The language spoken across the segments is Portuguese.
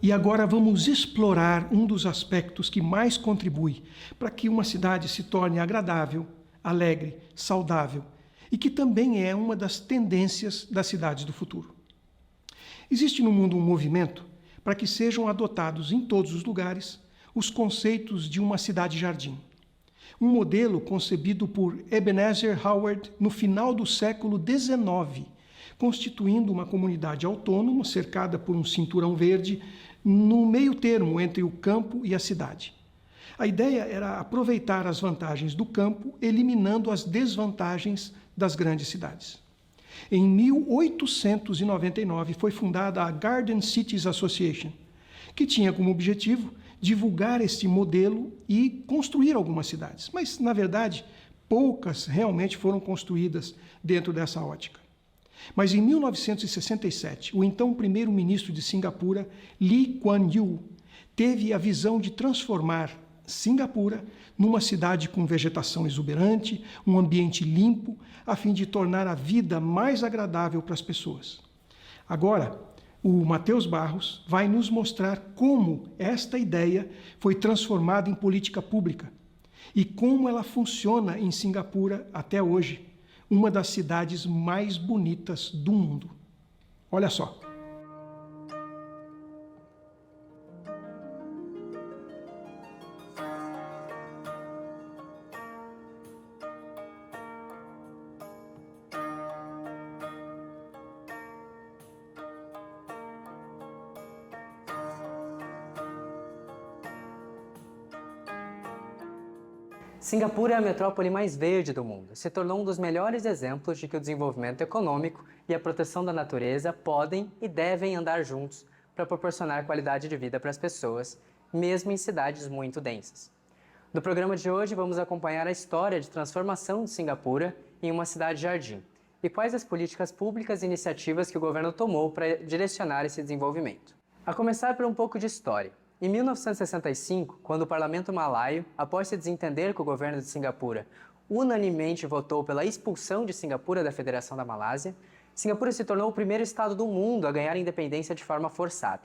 E agora vamos explorar um dos aspectos que mais contribui para que uma cidade se torne agradável, alegre, saudável e que também é uma das tendências das cidades do futuro. Existe no mundo um movimento para que sejam adotados em todos os lugares os conceitos de uma cidade-jardim. Um modelo concebido por Ebenezer Howard no final do século XIX, constituindo uma comunidade autônoma cercada por um cinturão verde no meio termo entre o campo e a cidade. A ideia era aproveitar as vantagens do campo, eliminando as desvantagens das grandes cidades. Em 1899 foi fundada a Garden Cities Association, que tinha como objetivo divulgar este modelo e construir algumas cidades. Mas, na verdade, poucas realmente foram construídas dentro dessa ótica. Mas em 1967, o então primeiro-ministro de Singapura, Lee Kuan Yew, teve a visão de transformar Singapura numa cidade com vegetação exuberante, um ambiente limpo, a fim de tornar a vida mais agradável para as pessoas. Agora, o Matheus Barros vai nos mostrar como esta ideia foi transformada em política pública e como ela funciona em Singapura até hoje, uma das cidades mais bonitas do mundo. Olha só. Singapura é a metrópole mais verde do mundo. Se tornou um dos melhores exemplos de que o desenvolvimento econômico e a proteção da natureza podem e devem andar juntos para proporcionar qualidade de vida para as pessoas, mesmo em cidades muito densas. No programa de hoje, vamos acompanhar a história de transformação de Singapura em uma cidade-jardim e quais as políticas públicas e iniciativas que o governo tomou para direcionar esse desenvolvimento. A começar por um pouco de história. Em 1965, quando o parlamento malaio, após se desentender com o governo de Singapura, unanimemente votou pela expulsão de Singapura da Federação da Malásia, Singapura se tornou o primeiro estado do mundo a ganhar a independência de forma forçada.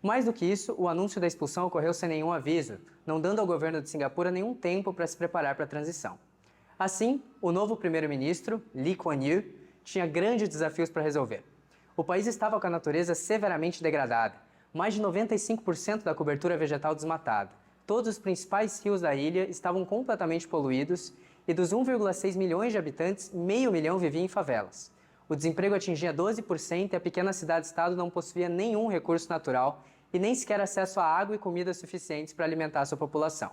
Mais do que isso, o anúncio da expulsão ocorreu sem nenhum aviso, não dando ao governo de Singapura nenhum tempo para se preparar para a transição. Assim, o novo primeiro-ministro, Lee Kuan Yew, tinha grandes desafios para resolver. O país estava com a natureza severamente degradada, mais de 95% da cobertura vegetal desmatada. Todos os principais rios da ilha estavam completamente poluídos e dos 1,6 milhões de habitantes, meio milhão vivia em favelas. O desemprego atingia 12% e a pequena cidade-estado não possuía nenhum recurso natural e nem sequer acesso a água e comida suficientes para alimentar sua população.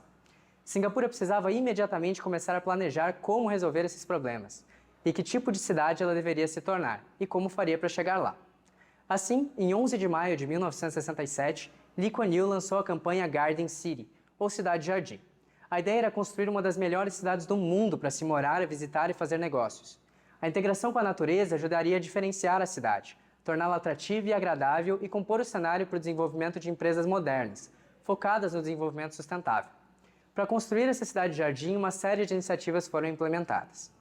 Singapura precisava imediatamente começar a planejar como resolver esses problemas e que tipo de cidade ela deveria se tornar e como faria para chegar lá. Assim, em 11 de maio de 1967, Lee Kuan Yew lançou a campanha Garden City, ou Cidade Jardim. A ideia era construir uma das melhores cidades do mundo para se morar, visitar e fazer negócios. A integração com a natureza ajudaria a diferenciar a cidade, torná-la atrativa e agradável e compor o cenário para o desenvolvimento de empresas modernas, focadas no desenvolvimento sustentável. Para construir essa cidade jardim, uma série de iniciativas foram implementadas.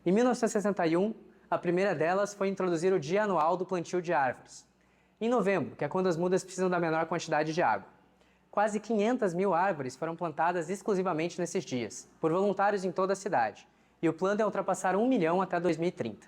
Em 1961, a primeira delas foi introduzir o Dia Anual do Plantio de Árvores. Em novembro, que é quando as mudas precisam da menor quantidade de água. Quase 500 mil árvores foram plantadas exclusivamente nesses dias, por voluntários em toda a cidade, e o plano é ultrapassar 1 milhão até 2030.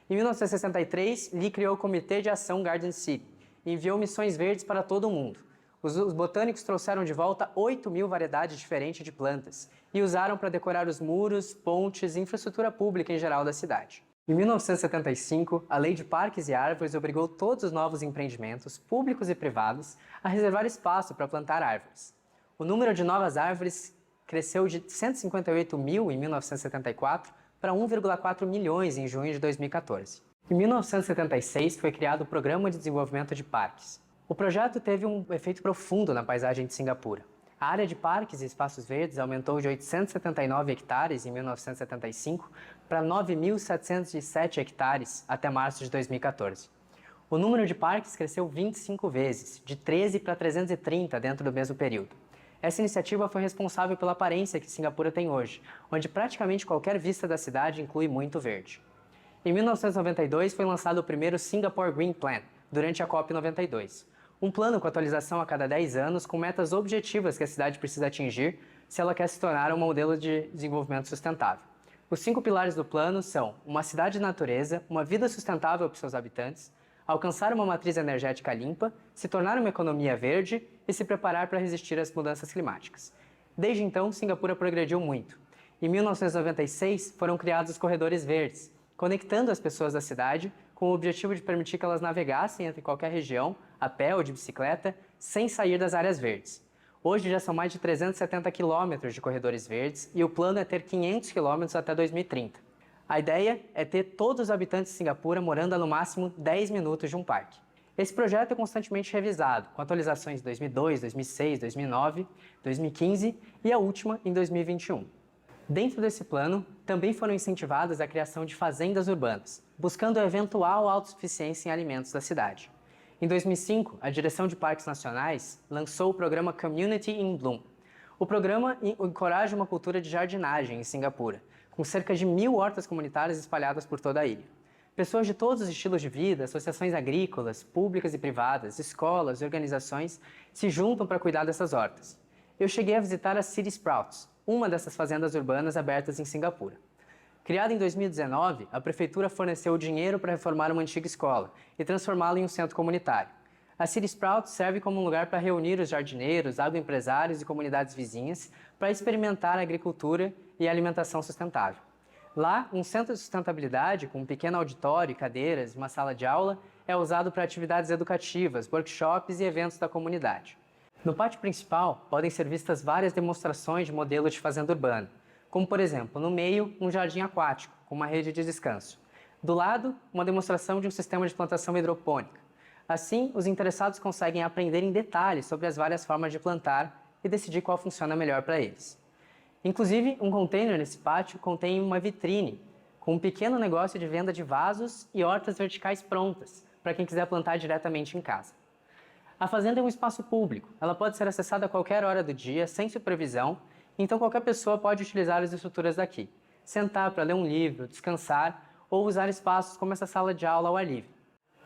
Em 1963, Lee criou o Comitê de Ação Garden City e enviou missões verdes para todo o mundo. Os botânicos trouxeram de volta 8 mil variedades diferentes de plantas e usaram para decorar os muros, pontes e infraestrutura pública em geral da cidade. Em 1975, a Lei de Parques e Árvores obrigou todos os novos empreendimentos, públicos e privados, a reservar espaço para plantar árvores. O número de novas árvores cresceu de 158 mil em 1974 para 1,4 milhões em junho de 2014. Em 1976, foi criado o Programa de Desenvolvimento de Parques. O projeto teve um efeito profundo na paisagem de Singapura. A área de parques e espaços verdes aumentou de 879 hectares em 1975 para 9.707 hectares até março de 2014. O número de parques cresceu 25 vezes, de 13 para 330 dentro do mesmo período. Essa iniciativa foi responsável pela aparência que Singapura tem hoje, onde praticamente qualquer vista da cidade inclui muito verde. Em 1992 foi lançado o primeiro Singapore Green Plan, durante a COP92. Um plano com atualização a cada 10 anos, com metas objetivas que a cidade precisa atingir se ela quer se tornar um modelo de desenvolvimento sustentável. Os 5 pilares do plano são uma cidade de natureza, uma vida sustentável para seus habitantes, alcançar uma matriz energética limpa, se tornar uma economia verde e se preparar para resistir às mudanças climáticas. Desde então, Singapura progrediu muito. Em 1996, foram criados os corredores verdes, conectando as pessoas da cidade com o objetivo de permitir que elas navegassem entre qualquer região, a pé ou de bicicleta, sem sair das áreas verdes. Hoje já são mais de 370 quilômetros de corredores verdes e o plano é ter 500 quilômetros até 2030. A ideia é ter todos os habitantes de Singapura morando a no máximo 10 minutos de um parque. Esse projeto é constantemente revisado, com atualizações em 2002, 2006, 2009, 2015 e a última em 2021. Dentro desse plano, também foram incentivadas a criação de fazendas urbanas, buscando a eventual autossuficiência em alimentos da cidade. Em 2005, a Direção de Parques Nacionais lançou o programa Community in Bloom. O programa encoraja uma cultura de jardinagem em Singapura, com cerca de 1.000 hortas comunitárias espalhadas por toda a ilha. Pessoas de todos os estilos de vida, associações agrícolas, públicas e privadas, escolas e organizações se juntam para cuidar dessas hortas. Eu cheguei a visitar a City Sprouts, uma dessas fazendas urbanas abertas em Singapura. Criada em 2019, a prefeitura forneceu dinheiro para reformar uma antiga escola e transformá-la em um centro comunitário. A City Sprouts serve como um lugar para reunir os jardineiros, agroempresários e comunidades vizinhas para experimentar a agricultura e a alimentação sustentável. Lá, um centro de sustentabilidade, com um pequeno auditório, cadeiras e uma sala de aula, é usado para atividades educativas, workshops e eventos da comunidade. No pátio principal, podem ser vistas várias demonstrações de modelo de fazenda urbana, como, por exemplo, no meio, um jardim aquático, com uma rede de descanso. Do lado, uma demonstração de um sistema de plantação hidropônica. Assim, os interessados conseguem aprender em detalhes sobre as várias formas de plantar e decidir qual funciona melhor para eles. Inclusive, um container nesse pátio contém uma vitrine, com um pequeno negócio de venda de vasos e hortas verticais prontas, para quem quiser plantar diretamente em casa. A fazenda é um espaço público, ela pode ser acessada a qualquer hora do dia, sem supervisão, então qualquer pessoa pode utilizar as estruturas daqui, sentar para ler um livro, descansar ou usar espaços como essa sala de aula ao ar livre.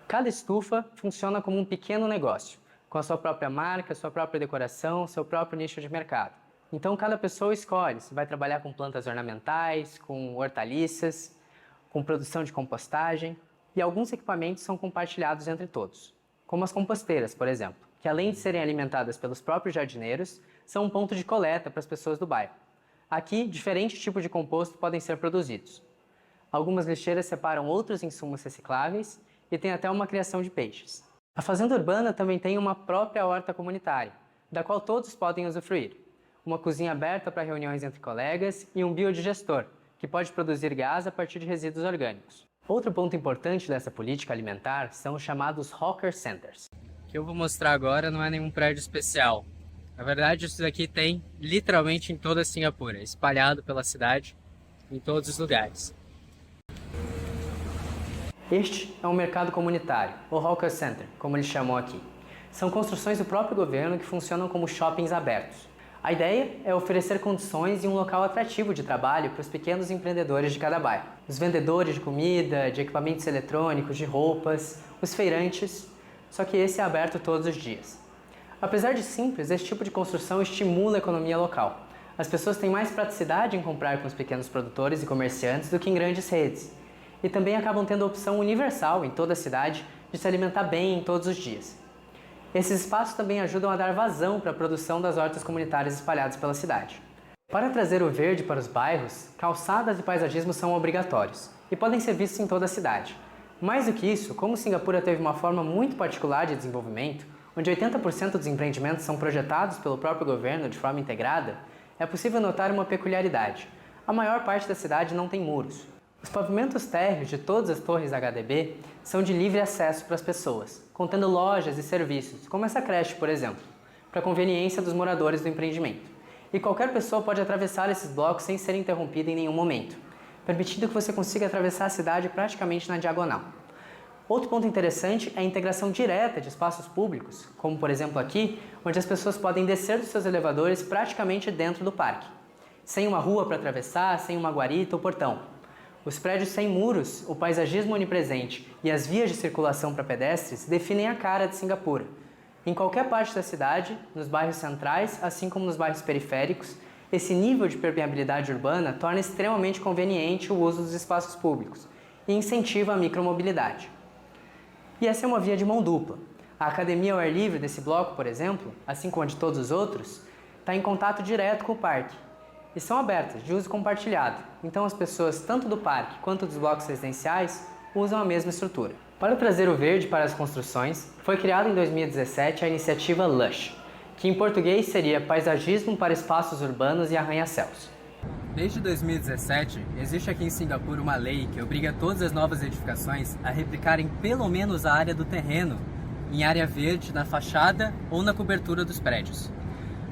Cada estufa funciona como um pequeno negócio, com a sua própria marca, sua própria decoração, seu próprio nicho de mercado. Então cada pessoa escolhe se vai trabalhar com plantas ornamentais, com hortaliças, com produção de compostagem, e alguns equipamentos são compartilhados entre todos, como as composteiras, por exemplo, que além de serem alimentadas pelos próprios jardineiros, são um ponto de coleta para as pessoas do bairro. Aqui, diferentes tipos de composto podem ser produzidos. Algumas lixeiras separam outros insumos recicláveis e tem até uma criação de peixes. A fazenda urbana também tem uma própria horta comunitária, da qual todos podem usufruir. Uma cozinha aberta para reuniões entre colegas e um biodigestor, que pode produzir gás a partir de resíduos orgânicos. Outro ponto importante dessa política alimentar são os chamados Hawker Centers. O que eu vou mostrar agora não é nenhum prédio especial. Na verdade, isso daqui tem literalmente em toda Singapura, espalhado pela cidade, em todos os lugares. Este é um mercado comunitário, ou Hawker Center, como eles chamam aqui. São construções do próprio governo que funcionam como shoppings abertos. A ideia é oferecer condições e um local atrativo de trabalho para os pequenos empreendedores de cada bairro. Os vendedores de comida, de equipamentos eletrônicos, de roupas, os feirantes, só que esse é aberto todos os dias. Apesar de simples, esse tipo de construção estimula a economia local. As pessoas têm mais praticidade em comprar com os pequenos produtores e comerciantes do que em grandes redes. E também acabam tendo a opção universal em toda a cidade de se alimentar bem em todos os dias. Esses espaços também ajudam a dar vazão para a produção das hortas comunitárias espalhadas pela cidade. Para trazer o verde para os bairros, calçadas e paisagismo são obrigatórios e podem ser vistos em toda a cidade. Mais do que isso, como Singapura teve uma forma muito particular de desenvolvimento, onde 80% dos empreendimentos são projetados pelo próprio governo de forma integrada, é possível notar uma peculiaridade. A maior parte da cidade não tem muros. Os pavimentos térreos de todas as torres HDB são de livre acesso para as pessoas, contendo lojas e serviços, como essa creche, por exemplo, para a conveniência dos moradores do empreendimento. E qualquer pessoa pode atravessar esses blocos sem ser interrompida em nenhum momento, permitindo que você consiga atravessar a cidade praticamente na diagonal. Outro ponto interessante é a integração direta de espaços públicos, como por exemplo aqui, onde as pessoas podem descer dos seus elevadores praticamente dentro do parque, sem uma rua para atravessar, sem uma guarita ou portão. Os prédios sem muros, o paisagismo onipresente e as vias de circulação para pedestres definem a cara de Singapura. Em qualquer parte da cidade, nos bairros centrais, assim como nos bairros periféricos, esse nível de permeabilidade urbana torna extremamente conveniente o uso dos espaços públicos e incentiva a micromobilidade. E essa é uma via de mão dupla. A academia ao ar livre desse bloco, por exemplo, assim como a de todos os outros, está em contato direto com o parque e são abertas, de uso compartilhado. Então as pessoas, tanto do parque quanto dos blocos residenciais, usam a mesma estrutura. Para trazer o verde para as construções, foi criada em 2017 a iniciativa LUSH, que em português seria Paisagismo para Espaços Urbanos e Arranha-Céus. Desde 2017, existe aqui em Singapura uma lei que obriga todas as novas edificações a replicarem pelo menos a área do terreno em área verde na fachada ou na cobertura dos prédios.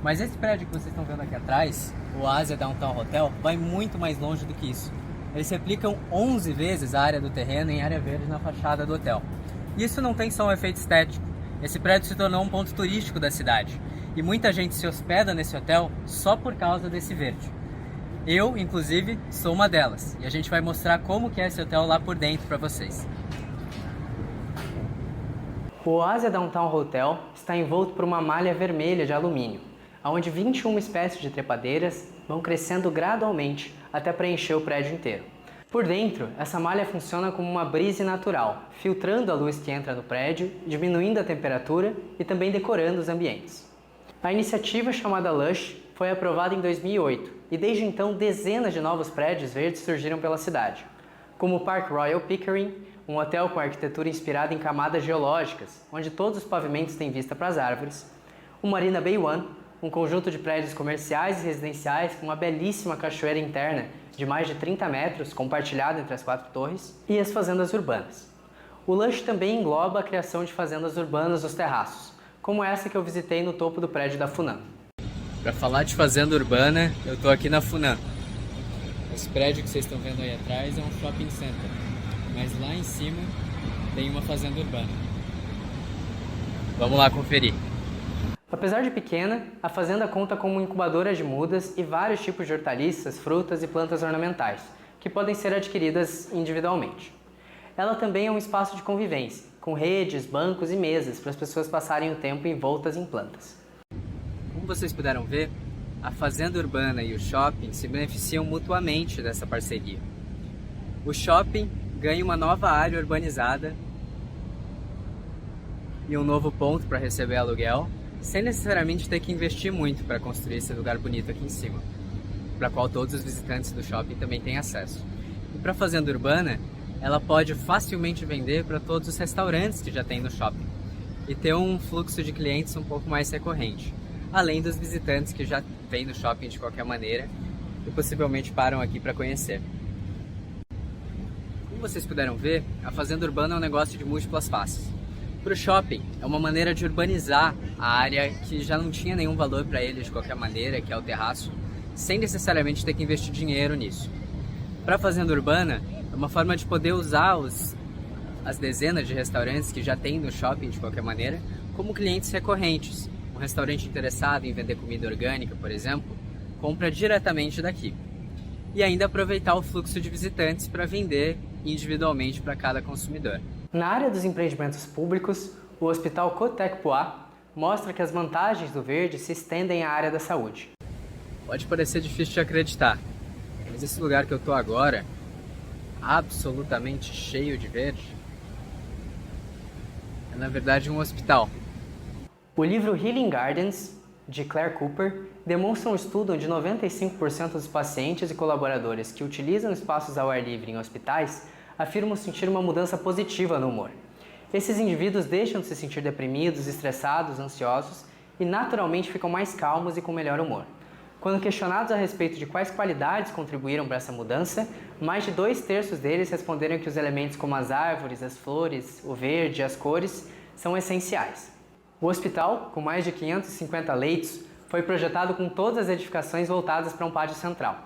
Mas esse prédio que vocês estão vendo aqui atrás, o Asia Downtown Hotel, vai muito mais longe do que isso. Eles replicam 11 vezes a área do terreno em área verde na fachada do hotel. E isso não tem só um efeito estético. Esse prédio se tornou um ponto turístico da cidade. E muita gente se hospeda nesse hotel só por causa desse verde. Eu, inclusive, sou uma delas. E a gente vai mostrar como que é esse hotel lá por dentro para vocês. O Asia Downtown Hotel está envolto por uma malha vermelha de alumínio, onde 21 espécies de trepadeiras vão crescendo gradualmente até preencher o prédio inteiro. Por dentro, essa malha funciona como uma brise natural, filtrando a luz que entra no prédio, diminuindo a temperatura e também decorando os ambientes. A iniciativa chamada LUSH foi aprovada em 2008 e desde então dezenas de novos prédios verdes surgiram pela cidade, como o Park Royal Pickering, um hotel com arquitetura inspirada em camadas geológicas, onde todos os pavimentos têm vista para as árvores, o Marina Bay One, um conjunto de prédios comerciais e residenciais com uma belíssima cachoeira interna de mais de 30 metros, compartilhada entre as 4 torres, e as fazendas urbanas. O LUSH também engloba a criação de fazendas urbanas nos terraços, como essa que eu visitei no topo do prédio da Funan. Para falar de fazenda urbana, eu estou aqui na Funan. Esse prédio que vocês estão vendo aí atrás é um shopping center, mas lá em cima tem uma fazenda urbana. Vamos lá conferir. Apesar de pequena, a fazenda conta com uma incubadora de mudas e vários tipos de hortaliças, frutas e plantas ornamentais, que podem ser adquiridas individualmente. Ela também é um espaço de convivência, com redes, bancos e mesas para as pessoas passarem o tempo envoltas em plantas. Como vocês puderam ver, a fazenda urbana e o shopping se beneficiam mutuamente dessa parceria. O shopping ganha uma nova área urbanizada e um novo ponto para receber aluguel, sem necessariamente ter que investir muito para construir esse lugar bonito aqui em cima, para qual todos os visitantes do shopping também têm acesso. E para a fazenda urbana, ela pode facilmente vender para todos os restaurantes que já tem no shopping e ter um fluxo de clientes um pouco mais recorrente, além dos visitantes que já vêm no shopping de qualquer maneira e possivelmente param aqui para conhecer. Como vocês puderam ver, a fazenda urbana é um negócio de múltiplas faces. Para o shopping, é uma maneira de urbanizar a área que já não tinha nenhum valor para ele de qualquer maneira, que é o terraço, sem necessariamente ter que investir dinheiro nisso. Para a fazenda urbana, é uma forma de poder usar as dezenas de restaurantes que já tem no shopping de qualquer maneira, como clientes recorrentes. Um restaurante interessado em vender comida orgânica, por exemplo, compra diretamente daqui. E ainda aproveitar o fluxo de visitantes para vender individualmente para cada consumidor. Na área dos empreendimentos públicos, o Hospital Koh Tech Pua mostra que as vantagens do verde se estendem à área da saúde. Pode parecer difícil de acreditar, mas esse lugar que eu estou agora, absolutamente cheio de verde, é na verdade um hospital. O livro Healing Gardens, de Claire Cooper, demonstra um estudo onde 95% dos pacientes e colaboradores que utilizam espaços ao ar livre em hospitais afirmam sentir uma mudança positiva no humor. Esses indivíduos deixam de se sentir deprimidos, estressados, ansiosos e naturalmente ficam mais calmos e com melhor humor. Quando questionados a respeito de quais qualidades contribuíram para essa mudança, mais de 2/3 deles responderam que os elementos como as árvores, as flores, o verde e as cores são essenciais. O hospital, com mais de 550 leitos, foi projetado com todas as edificações voltadas para um pátio central,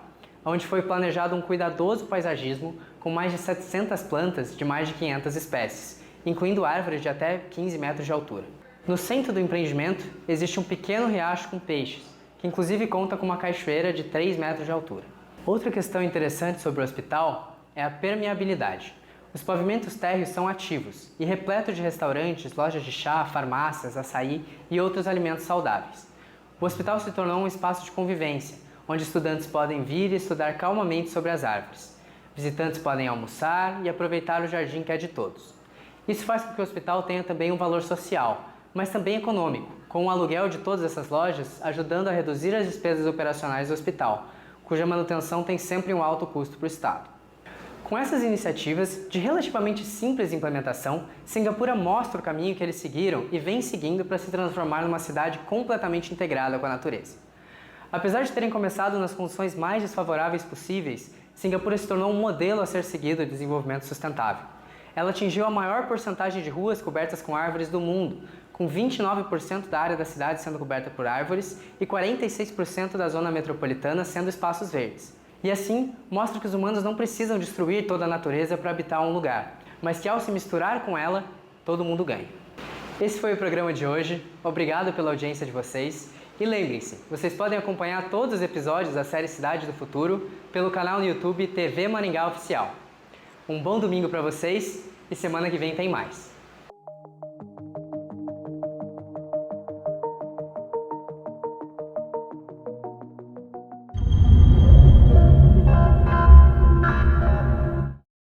onde foi planejado um cuidadoso paisagismo com mais de 700 plantas de mais de 500 espécies, incluindo árvores de até 15 metros de altura. No centro do empreendimento existe um pequeno riacho com peixes, que inclusive conta com uma cachoeira de 3 metros de altura. Outra questão interessante sobre o hospital é a permeabilidade. Os pavimentos térreos são ativos e repletos de restaurantes, lojas de chá, farmácias, açaí e outros alimentos saudáveis. O hospital se tornou um espaço de convivência, onde estudantes podem vir e estudar calmamente sobre as árvores. Visitantes podem almoçar e aproveitar o jardim que é de todos. Isso faz com que o hospital tenha também um valor social, mas também econômico, com o aluguel de todas essas lojas ajudando a reduzir as despesas operacionais do hospital, cuja manutenção tem sempre um alto custo para o Estado. Com essas iniciativas, de relativamente simples implementação, Cingapura mostra o caminho que eles seguiram e vem seguindo para se transformar numa cidade completamente integrada com a natureza. Apesar de terem começado nas condições mais desfavoráveis possíveis, Cingapura se tornou um modelo a ser seguido de desenvolvimento sustentável. Ela atingiu a maior porcentagem de ruas cobertas com árvores do mundo, com 29% da área da cidade sendo coberta por árvores e 46% da zona metropolitana sendo espaços verdes. E assim, mostra que os humanos não precisam destruir toda a natureza para habitar um lugar, mas que ao se misturar com ela, todo mundo ganha. Esse foi o programa de hoje, obrigado pela audiência de vocês. E lembrem-se, vocês podem acompanhar todos os episódios da série Cidade do Futuro pelo canal no YouTube TV Maringá Oficial. Um bom domingo para vocês e semana que vem tem mais.